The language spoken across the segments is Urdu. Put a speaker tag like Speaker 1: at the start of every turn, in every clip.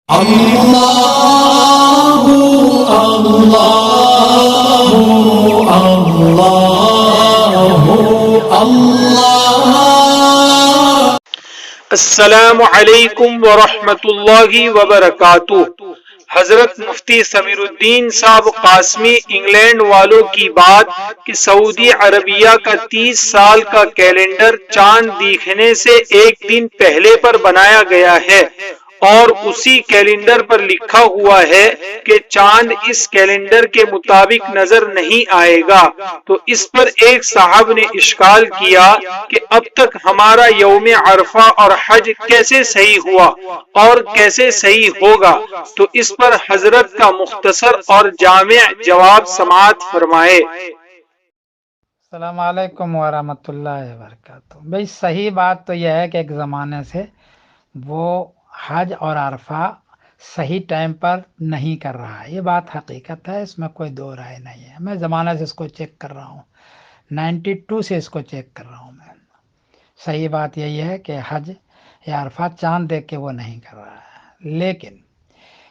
Speaker 1: اللہ اللہ اللہ اللہ۔
Speaker 2: السلام علیکم ورحمۃ اللہ وبرکاتہ۔ حضرت مفتی سمیر الدین صاحب قاسمی انگلینڈ والوں کی بات کہ سعودی عربیہ کا 30 سال کا کیلنڈر چاند دیکھنے سے ایک دن پہلے پر بنایا گیا ہے اور اسی کیلنڈر پر لکھا ہوا ہے کہ چاند اس کیلنڈر کے مطابق نظر نہیں آئے گا، تو اس پر ایک صاحب نے اشکال کیا کہ اب تک ہمارا یوم عرفہ اور حج کیسے صحیح ہوا اور کیسے صحیح ہوگا؟ تو اس پر حضرت کا مختصر اور جامع جواب سماعت فرمائے۔
Speaker 3: السلام علیکم ورحمۃ اللہ وبرکاتہ۔ بھئی صحیح بات تو یہ ہے کہ ایک زمانے سے وہ حج اور عرفہ صحیح ٹائم پر نہیں کر رہا ہے، یہ بات حقیقت ہے، اس میں کوئی دو رائے نہیں ہے۔ میں زمانے سے اس کو چیک کر رہا ہوں، 92 سے اس کو چیک کر رہا ہوں میں۔ صحیح بات یہی ہے کہ حج یا عرفہ چاند دیکھ کے وہ نہیں کر رہا ہے، لیکن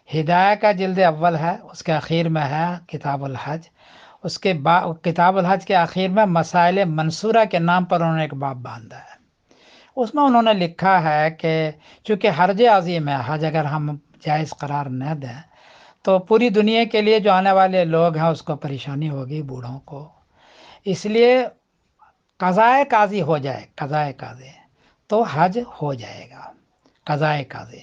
Speaker 3: ہدایہ کا جلد اول ہے، اس کے اخیر میں ہے کتاب الحج، اس کے کتاب الحج کے آخر میں مسائل منصورہ کے نام پر انہوں نے ایک باب باندھا ہے۔ اس میں انہوں نے لکھا ہے کہ چونکہ حرج عظیم ہے، حج اگر ہم جائز قرار نہ دیں تو پوری دنیا کے لیے جو آنے والے لوگ ہیں اس کو پریشانی ہوگی، بوڑھوں کو، اس لیے قضائے قاضی ہو جائے، قضائے قاضی تو حج ہو جائے گا، قضائے قاضی۔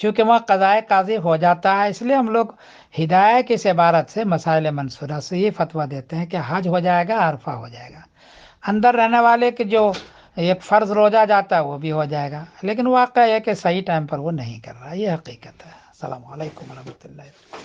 Speaker 3: چونکہ وہاں قضائے قاضی ہو جاتا ہے، اس لیے ہم لوگ ہدایہ کی اس عبارت سے مسائل منصورہ سے یہ فتویٰ دیتے ہیں کہ حج ہو جائے گا، عرفہ ہو جائے گا۔ اندر رہنے والے کے جو ایک فرض روزہ جاتا ہے وہ بھی ہو جائے گا، لیکن واقعہ یہ کہ صحیح ٹائم پر وہ نہیں کر رہا، یہ حقیقت ہے۔ السلام علیکم ورحمۃ اللہ۔